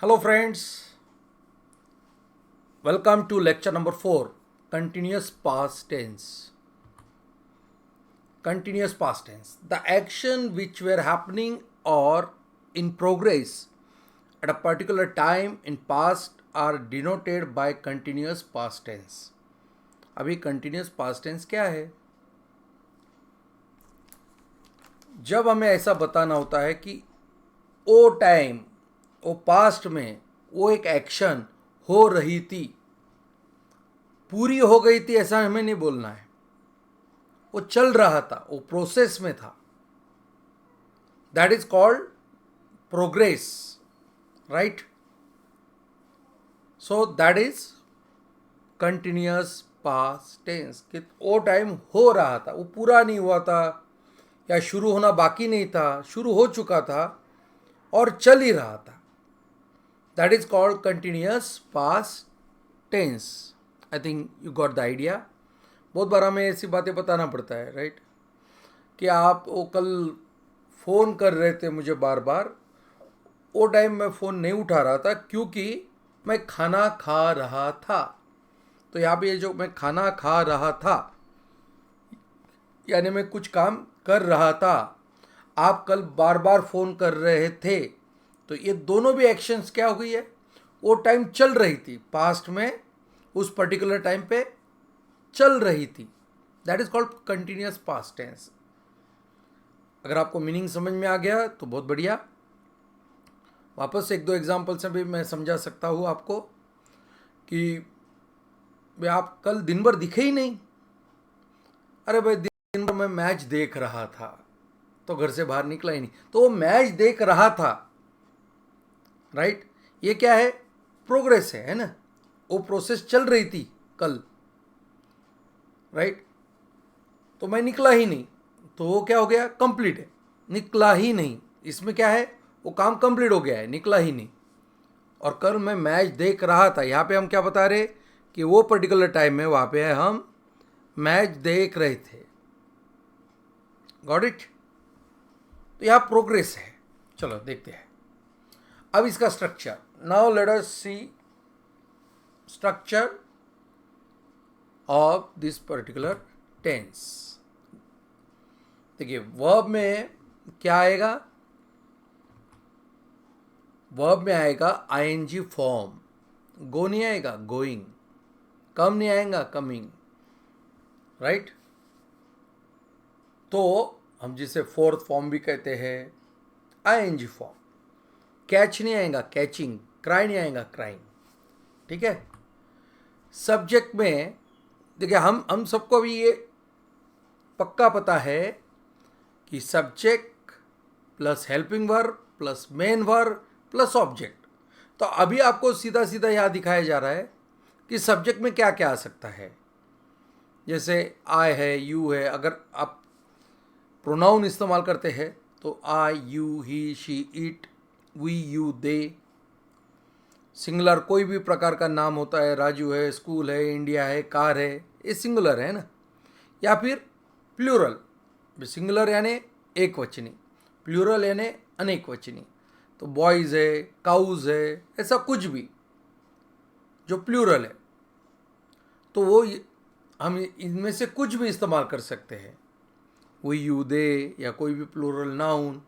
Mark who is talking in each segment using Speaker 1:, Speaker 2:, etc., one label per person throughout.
Speaker 1: Hello friends, welcome to lecture number 4, continuous past tense. Continuous past tense. The action which were happening or in progress at a particular time in past are denoted by continuous past tense. अभी continuous past tense क्या है? जब हमें ऐसा बताना होता है कि वो टाइम, वो पास्ट में वो एक एक्शन हो रही थी, पूरी हो गई थी, ऐसा हमें नहीं बोलना है. वो चल रहा था, वो प्रोसेस में था. That is called progress, right? So that is continuous past tense कि वो टाइम हो रहा था, वो पूरा नहीं हुआ था या शुरू होना बाकी नहीं था, शुरू हो चुका था और चल ही रहा था. That is called continuous past tense. I think you got the idea. बहुत बार हमें ऐसी बातें बताना पड़ता है, राइट? कि आप वो कल फ़ोन कर रहे थे मुझे बार बार, वो टाइम मैं फ़ोन नहीं उठा रहा था क्योंकि मैं खाना खा रहा था. तो यहाँ पे ये जो मैं खाना खा रहा था यानी मैं कुछ काम कर रहा था, आप कल बार बार फ़ोन कर रहे थे, तो ये दोनों भी एक्शंस क्या हो गई है? वो टाइम चल रही थी, पास्ट में उस पर्टिकुलर टाइम पे चल रही थी. That is called continuous past tense. अगर आपको मीनिंग समझ में आ गया तो बहुत बढ़िया. वापस एक दो एग्जांपल से भी मैं समझा सकता हूँ आपको कि भाई आप कल दिन भर दिखे ही नहीं. अरे भाई दिन भर मैं मैच देख रहा था, तो घर से बाहर निकला ही नहीं. तो वो मैच देख रहा था, राइट? ये क्या है? प्रोग्रेस है ना? वो प्रोसेस चल रही थी कल, राइट? तो मैं निकला ही नहीं, तो वो क्या हो गया? कंप्लीट है. निकला ही नहीं, इसमें क्या है? वो काम कंप्लीट हो गया है, निकला ही नहीं. और कल मैं मैच देख रहा था, यहाँ पे हम क्या बता रहे कि वो पर्टिकुलर टाइम में वहाँ पे हम मैच देख रहे थे. Got it? तो यहाँ प्रोग्रेस है. चलो देखते हैं अब इसका structure. Now let us see structure of this particular tense. देखिए वर्ब में क्या आएगा? वर्ब में आएगा आईएनजी फॉर्म. गो नहीं आएगा, गोइंग. कम नहीं आएगा, कमिंग, राइट? तो हम जिसे फोर्थ फॉर्म भी कहते हैं, आईएनजी फॉर्म. कैच नहीं आएगा, कैचिंग. क्राई नहीं आएगा, क्राइंग. ठीक है? सब्जेक्ट में देखिए हम सबको भी ये पक्का पता है कि subject plus helping verb plus main verb plus object. तो अभी आपको सीधा सीधा यहाँ दिखाया जा रहा है कि सब्जेक्ट में क्या क्या आ सकता है. जैसे आई है, यू है. अगर आप प्रोनाउन इस्तेमाल करते हैं तो I, you, he, she, it, we, you, they. Singular कोई भी प्रकार का नाम होता है, राजू है, स्कूल है, इंडिया है, कार है, ये सिंगुलर है ना? या फिर प्लूरल. सिंगुलर यानी एक वचनी, प्लूरल यानी अनेक वचनी. तो बॉयज़ है, काउज है, ऐसा कुछ भी जो प्लूरल है, तो वो हम इनमें से कुछ भी इस्तेमाल कर सकते हैं. वी, यू, दे या कोई भी plural noun,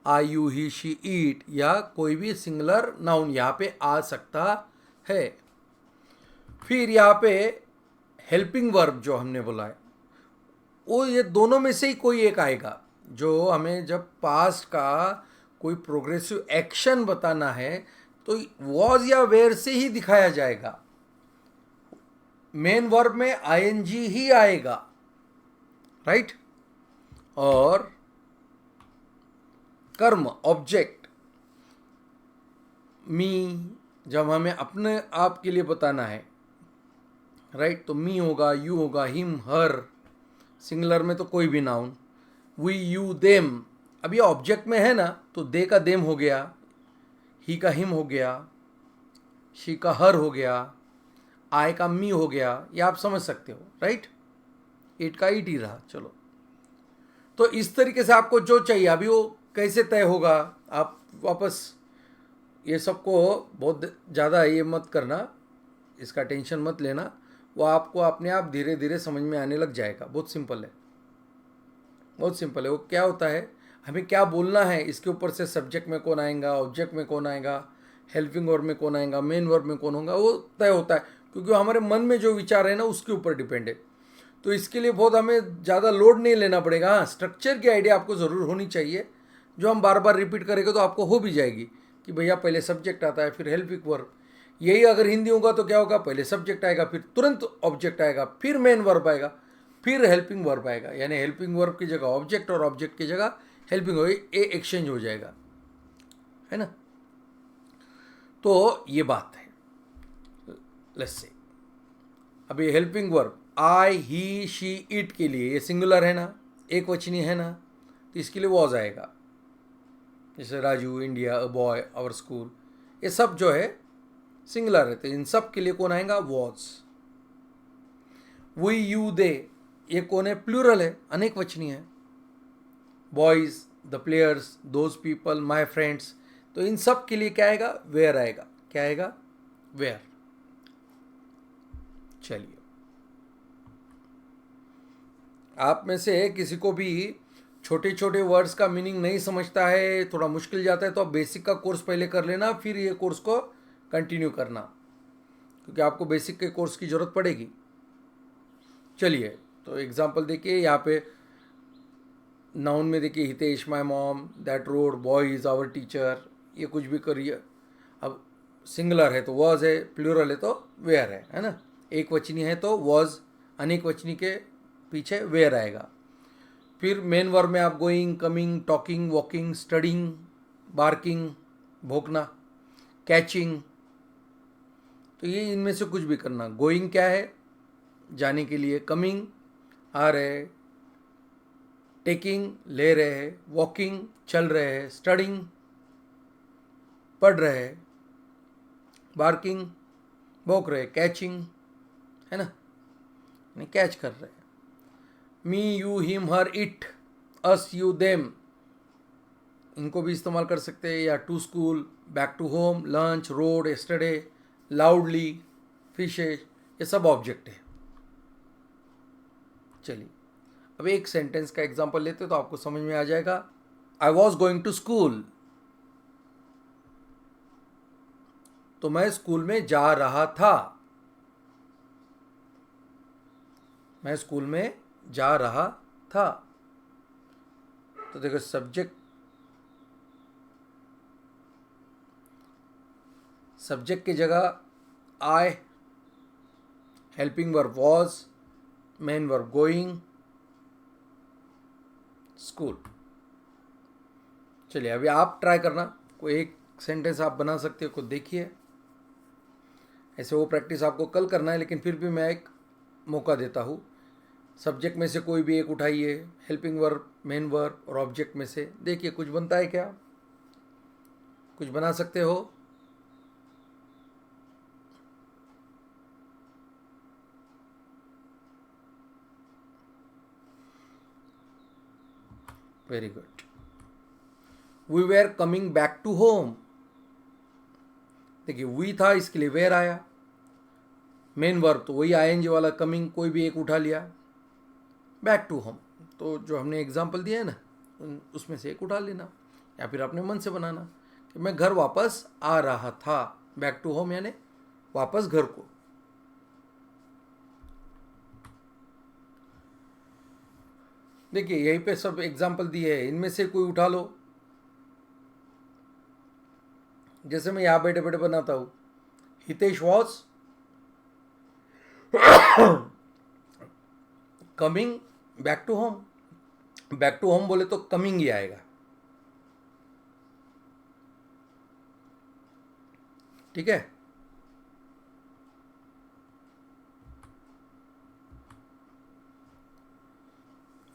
Speaker 1: I, you, he, she, it या कोई भी सिंगुलर नाउन यहाँ पे आ सकता है. फिर यहाँ पे हेल्पिंग वर्ब जो हमने बोला है, वो ये दोनों में से ही कोई एक आएगा. जो हमें जब पास्ट का कोई प्रोग्रेसिव एक्शन बताना है तो वॉज या वेयर से ही दिखाया जाएगा. मेन वर्ब में आईएनजी ही आएगा, राइट? और कर्म ऑब्जेक्ट मी जब हमें अपने आप के लिए बताना है, राइट? तो मी होगा, यू होगा, हिम, हर. सिंगुलर में तो कोई भी नाउन. We, you, them. अब ये ऑब्जेक्ट में है ना, तो दे का देम हो गया, ही का हिम हो गया, शी का हर हो गया, आई का मी हो गया. ये आप समझ सकते हो, राइट? इट का इट ही रहा. चलो, तो इस तरीके से आपको जो चाहिए अभी वो कैसे तय होगा, आप वापस ये सबको बहुत ज़्यादा ये मत करना, इसका टेंशन मत लेना, वो आपको अपने आप धीरे धीरे समझ में आने लग जाएगा। बहुत सिंपल है, बहुत सिंपल है। वो क्या होता है, हमें क्या बोलना है इसके ऊपर से सब्जेक्ट में कौन आएगा, ऑब्जेक्ट में कौन आएगा, हेल्पिंग वर्ब में कौन आएगा, मेन वर्ब में कौन होगा, वो तय होता है, क्योंकि हमारे मन में जो विचार है ना उसके ऊपर डिपेंड है। तो इसके लिए बहुत हमें ज़्यादा लोड नहीं लेना पड़ेगा। हाँ, स्ट्रक्चर की आइडिया आपको ज़रूर होनी चाहिए, जो हम बार बार रिपीट करेंगे तो आपको हो भी जाएगी कि भैया पहले सब्जेक्ट आता है फिर हेल्पिंग वर्ब। यही अगर हिंदी होगा तो क्या होगा, पहले सब्जेक्ट आएगा फिर तुरंत ऑब्जेक्ट आएगा फिर मेन वर्ब आएगा फिर हेल्पिंग वर्ब आएगा, यानी हेल्पिंग वर्ब की जगह ऑब्जेक्ट और ऑब्जेक्ट की जगह हेल्पिंग वर्ब, ये एक्सचेंज हो जाएगा, है ना। तो ये बात है। लेट्स से अभी helping verb I he she it के लिए ये सिंगुलर है ना, एक वचनी है ना, तो इसके लिए वॉज आएगा। जैसे Raju, India, a boy, our school, ये सब जो है सिंगुलर है, तो इन सब के लिए कौन आएगा, वॉज। वी यू दे, ये कौन है, प्लूरल है, अनेक वचनी है। Boys, the players, those people, my friends, तो इन सब के लिए क्या आएगा, वेयर आएगा। क्या आएगा, वेयर। चलिए, आप में से किसी को भी छोटे छोटे वर्ड्स का मीनिंग नहीं समझता है, थोड़ा मुश्किल जाता है, तो आप बेसिक का कोर्स पहले कर लेना, फिर ये कोर्स को कंटिन्यू करना, क्योंकि आपको बेसिक के कोर्स की ज़रूरत पड़ेगी। चलिए, तो एग्जांपल देखिए यहाँ पे नाउन में देखिए, Hitesh my mom, that road, boy is our teacher, ये कुछ भी करिए। अब सिंगुलर है तो वॉज है, प्लूरल है तो वेयर है ना। एक वचनी है तो वॉज, अनेक वचनी के पीछे वेयर आएगा। फिर मेन वर्ब में आप going, coming, talking, walking, studying, barking, भौंकना, कैचिंग, तो ये इनमें से कुछ भी करना। गोइंग क्या है, जाने के लिए, कमिंग आ रहे, टेकिंग ले रहे, वॉकिंग चल रहे हैं, स्टडिंग पढ़ रहे, बार्किंग भौंक रहे, कैचिंग है ना, कैच कर रहे। Me, you, him, her, it, us, you, them, इनको भी इस्तेमाल कर सकते हैं। या to school, back to home, lunch, road, yesterday, loudly, fishes, ये सब ऑब्जेक्ट है। चलिए, अब एक सेंटेंस का एग्जांपल लेते तो आपको समझ में आ जाएगा। I was going to school, तो मैं स्कूल में जा रहा था। मैं स्कूल में जा रहा था, तो देखो सब्जेक्ट की जगह I, helping verb was, main verb going, school. चलिए, अभी आप ट्राई करना, कोई एक सेंटेंस आप बना सकते हो, खुद देखिए। ऐसे वो प्रैक्टिस आपको कल करना है, लेकिन फिर भी मैं एक मौका देता हूँ। सब्जेक्ट में से कोई भी एक उठाइए, हेल्पिंग वर्ब, मेन वर्ब और ऑब्जेक्ट में से, देखिए कुछ बनता है क्या, कुछ बना सकते हो। Very good. We were coming back to home, देखिए वी था, इसके लिए वेयर आया। मेन वर्ब तो वही आईएनजी वाला कमिंग, कोई भी एक उठा लिया। बैक टू होम, तो जो हमने एग्जाम्पल दिया है ना, उसमें से एक उठा लेना, या फिर अपने मन से बनाना कि मैं घर वापस आ रहा था। बैक टू होम यानी वापस घर को। देखिए यहीं पे सब एग्जाम्पल दिए हैं, इनमें से कोई उठा लो। जैसे मैं यहाँ बैठे बैठे बनाता हूँ, Hitesh was coming back to home. Back to home बोले तो कमिंग ही आएगा, ठीक है।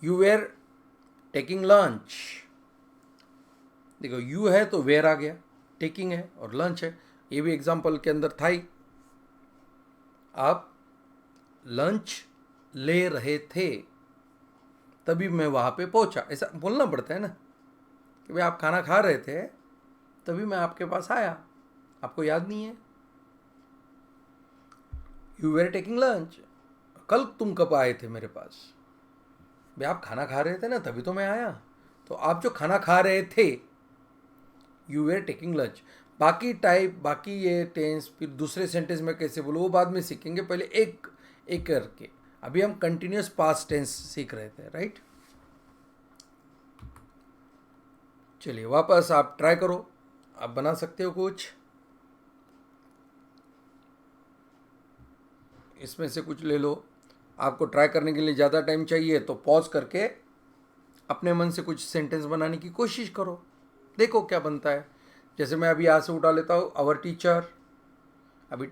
Speaker 1: यू वेर टेकिंग लंच, देखो यू है तो वेयर आ गया, टेकिंग है और लंच है, ये भी एग्जाम्पल के अंदर था ही। आप लंच ले रहे थे, तभी मैं वहाँ पे पहुँचा, ऐसा बोलना पड़ता है ना कि भाई आप खाना खा रहे थे तभी मैं आपके पास आया, आपको याद नहीं है? You were taking lunch. कल तुम कब आए थे मेरे पास? भाई आप खाना खा रहे थे ना, तभी तो मैं आया। तो आप जो खाना खा रहे थे, यू वेर टेकिंग लंच। बाकी टाइप, बाकी ये टेंस फिर दूसरे सेंटेंस में कैसे बोलो वो बाद में सीखेंगे, पहले एक एक करके। अभी हम कंटिन्यूस पास्ट टेंस सीख रहे थे, राइट? चलिए वापस आप ट्राई करो, आप बना सकते हो कुछ इसमें से कुछ ले लो। आपको ट्राई करने के लिए ज़्यादा टाइम चाहिए तो पॉज करके अपने मन से कुछ सेंटेंस बनाने की कोशिश करो, देखो क्या बनता है। जैसे मैं अभी यहाँ से उठा लेता हूँ आवर टीचर। अभी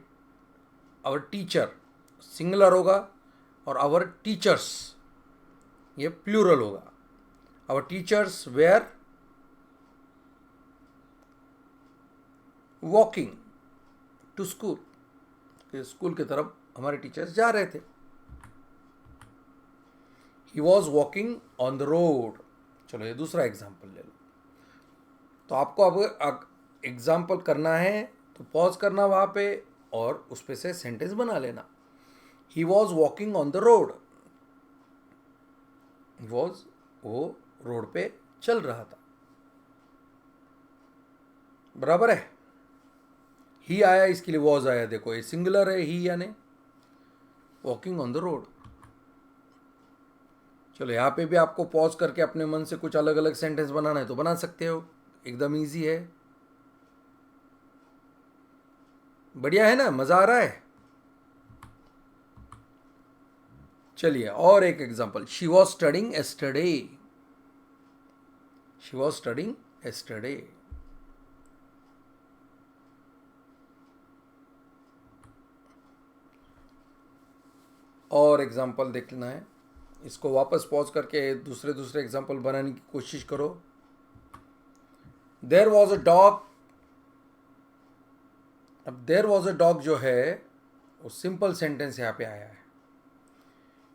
Speaker 1: आवर टीचर सिंगुलर होगा और आवर टीचर्स ये प्लूरल होगा। Our teachers were walking to school. School की तरफ हमारे टीचर्स जा रहे थे। He was walking on the road. चलो ये दूसरा एग्जाम्पल ले लो। तो आपको अब एग्जाम्पल करना है तो पॉज करना वहाँ पे और उस पे से सेंटेंस बना लेना। ही was walking on the road. He was, वो रोड पे चल रहा था, बराबर है। ही आया, इसके लिए वॉज आया, देखो ये सिंगुलर है ही यानी वॉकिंग ऑन द रोड। चलो यहाँ पे भी आपको पॉज करके अपने मन से कुछ अलग अलग सेंटेंस बनाना है तो बना सकते हो, एकदम इजी है। बढ़िया है ना, मजा आ रहा है? चलिए और एक example. She was studying yesterday. She was studying yesterday. और एग्जांपल देखना है, इसको वापस पॉज करके दूसरे दूसरे एग्जांपल बनाने की कोशिश करो। There was a dog. अब देयर वॉज अ डॉग जो है वो सिंपल सेंटेंस यहां पे आया है।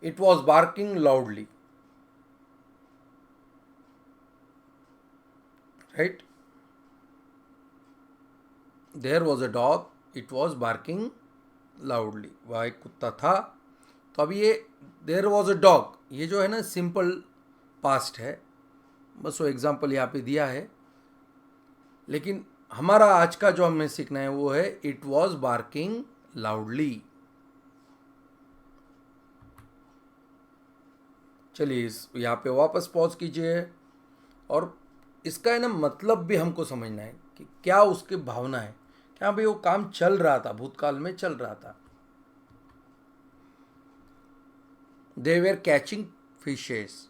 Speaker 1: It was barking loudly, right? There was a dog, it was barking loudly. वह एक कुत्ता था। तो अब ये देयर वॉज अ डॉग, ये जो है ना सिंपल पास्ट है, बस वो एग्जाम्पल यहाँ पे दिया है। लेकिन हमारा आज का जो हमें सीखना है वो है इट वॉज बार्किंग लाउडली। चलिए यहाँ पे वापस पॉज कीजिए और इसका है ना मतलब भी हमको समझना है कि क्या उसकी भावना है। क्या भाई वो काम चल रहा था, भूतकाल में चल रहा था। They were catching fishes,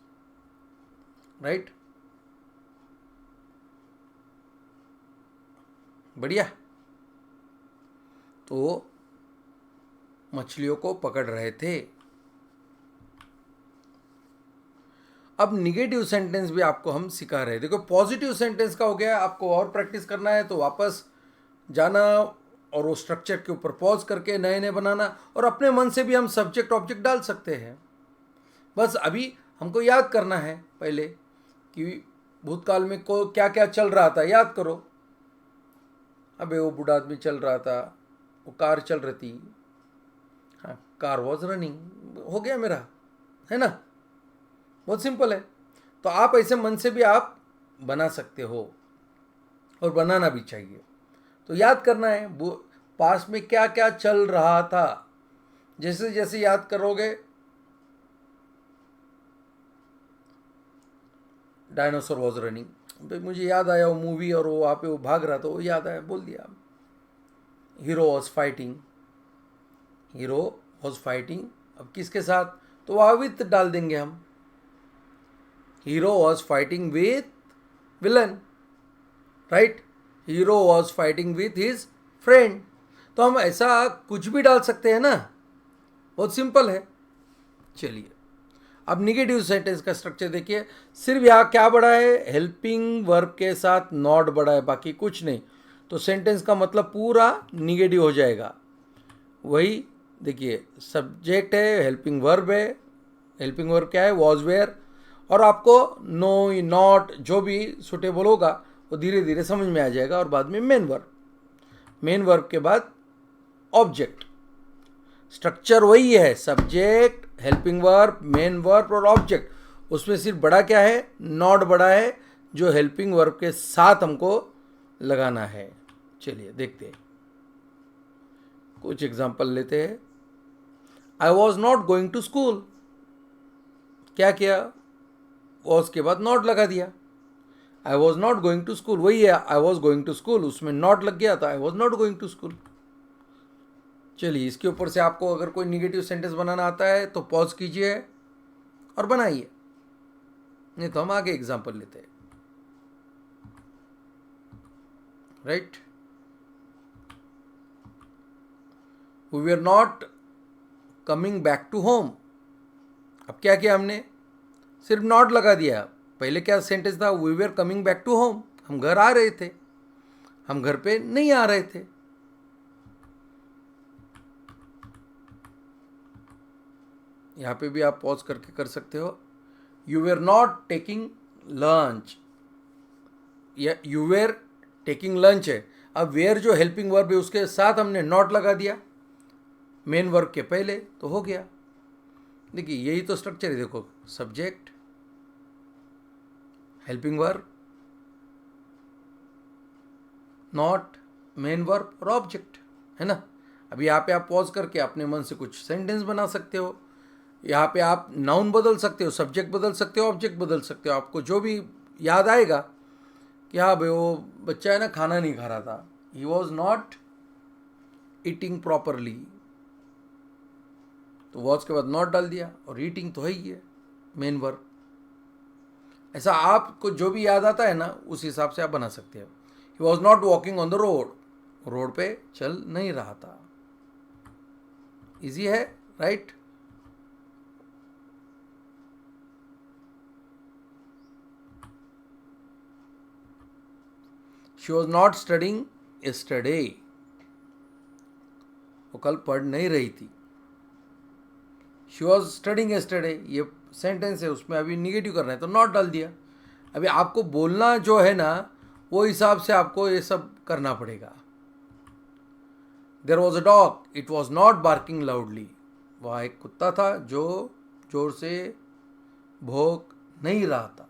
Speaker 1: right? बढ़िया। तो मछलियों को पकड़ रहे थे। अब निगेटिव सेंटेंस भी आपको हम सिखा रहे हैं। देखो पॉजिटिव सेंटेंस का हो गया, आपको और प्रैक्टिस करना है तो वापस जाना और वो स्ट्रक्चर के ऊपर पॉज करके नए नए बनाना, और अपने मन से भी हम सब्जेक्ट ऑब्जेक्ट डाल सकते हैं। बस अभी हमको याद करना है पहले कि भूतकाल में को क्या क्या चल रहा था, याद करो। अबे वो बूढ़ा आदमी चल रहा था, वो कार चल रही थी, हाँ कार वॉज रनिंग, हो गया मेरा, है ना? बहुत सिंपल है। तो आप ऐसे मन से भी आप बना सकते हो और बनाना भी चाहिए। तो याद करना है वो पास में क्या क्या चल रहा था। जैसे जैसे याद करोगे, डायनासोर वॉज रनिंग, तो मुझे याद आया वो मूवी और वो वहाँ पे वो भाग रहा था, वो याद आया, बोल दिया। Hero was fighting, hero was fighting, अब किसके साथ? तो वहाँ विथ डाल देंगे हम। Hero was fighting with villain, right? Hero was fighting with his friend. तो हम ऐसा कुछ भी डाल सकते हैं ना, बहुत सिंपल है। चलिए अब निगेटिव सेंटेंस का स्ट्रक्चर देखिए। सिर्फ यहाँ क्या बड़ा है? हेल्पिंग वर्ब के साथ नॉट बड़ा है, बाकी कुछ नहीं। तो सेंटेंस का मतलब पूरा निगेटिव हो जाएगा। वही देखिए, सब्जेक्ट है, हेल्पिंग वर्ब है। हेल्पिंग वर्ब क्या है? Was were. और आपको नो नॉट जो भी सुटेबल होगा वो धीरे धीरे समझ में आ जाएगा। और बाद में मेन वर्ब। मेन वर्ब के बाद ऑब्जेक्ट, स्ट्रक्चर वही है, subject, helping verb, main verb और ऑब्जेक्ट। उसमें सिर्फ बड़ा क्या है, नॉट बड़ा है, जो हेल्पिंग वर्ब के साथ हमको लगाना है। चलिए देखते हैं, कुछ एग्जांपल लेते हैं। I was not going to school, क्या किया, वॉज के बाद नॉट लगा दिया। I was not going to school वही है, I was going to school, उसमें नॉट लग गया था, I was not going to school. चलिए इसके ऊपर से आपको अगर कोई निगेटिव सेंटेंस बनाना आता है तो पॉज कीजिए और बनाइए, नहीं तो हम आगे एग्जांपल लेते हैं। Right, we were not coming back to home. अब क्या किया हमने, सिर्फ नॉट लगा दिया। पहले क्या सेंटेंस था, we were coming back to home, हम घर आ रहे थे, हम घर पे नहीं आ रहे थे। यहां पे भी आप पॉज करके कर सकते हो। You were not taking lunch, या यू वेर टेकिंग लंच है। अब वेयर जो हेल्पिंग वर्ब है उसके साथ हमने नॉट लगा दिया मेन वर्ब के पहले, तो हो गया। देखिए यही तो स्ट्रक्चर है, देखो subject, helping verb, not, main verb और ऑब्जेक्ट, है ना। अब यहाँ पे आप पॉज करके अपने मन से कुछ सेंटेंस बना सकते हो। यहाँ पे आप नाउन बदल सकते हो, सब्जेक्ट बदल सकते हो, ऑब्जेक्ट बदल सकते हो, आपको जो भी याद आएगा कि हाँ भाई वो बच्चा है ना खाना नहीं खा रहा था, he was not eating properly, तो वॉज के बाद नॉट डाल दिया, और ईटिंग तो है ही है मेन वर्ब। ऐसा आपको जो भी याद आता है ना उस हिसाब से आप बना सकते हो। He was not walking on the road, road पे चल नहीं रहा था। इजी है, right. She was not studying yesterday, वो कल पढ़ नहीं रही थी। शी वॉज स्टडिंग यस्टरडे, ये सेंटेंस है, उसमें अभी निगेटिव करना है तो नॉट डाल दिया। अभी आपको बोलना जो है ना वो हिसाब से आपको ये सब करना पड़ेगा। There was a dog, it was not barking loudly, वहाँ एक कुत्ता था जो जोर से भौंक नहीं रहा था।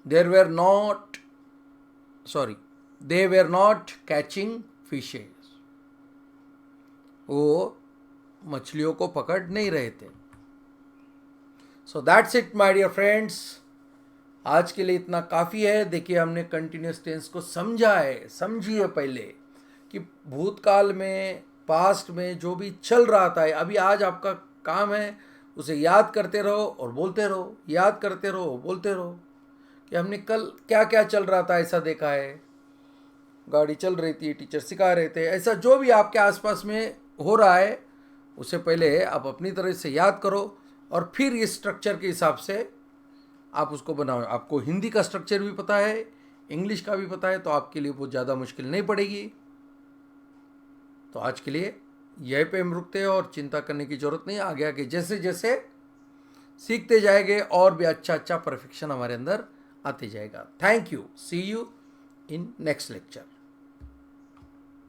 Speaker 1: There were not, sorry, they were not catching fishes, वो मछलियों को पकड़ नहीं रहे थे। So that's it my dear friends, आज के लिए इतना काफ़ी है। देखिए हमने कंटिन्यूस टेंस को समझा है, समझिए पहले कि भूतकाल में, पास्ट में जो भी चल रहा था, अभी आज आपका काम है उसे याद करते रहो और बोलते रहो, याद करते रहो बोलते रहो कि हमने कल क्या क्या चल रहा था, ऐसा देखा है, गाड़ी चल रही थी, टीचर सिखा रहे थे, ऐसा जो भी आपके आसपास में हो रहा है उसे पहले आप अपनी तरह से याद करो और फिर इस स्ट्रक्चर के हिसाब से आप उसको बनाओ। आपको हिंदी का स्ट्रक्चर भी पता है, इंग्लिश का भी पता है, तो आपके लिए बहुत ज़्यादा मुश्किल नहीं पड़ेगी। तो आज के लिए यहीं पे हम रुकते हैं और चिंता करने की ज़रूरत नहीं। आगे आगे जैसे जैसे सीखते जाएंगे और भी अच्छा अच्छा परफेक्शन हमारे अंदर आते जाएगा। Thank you, see you in next lecture.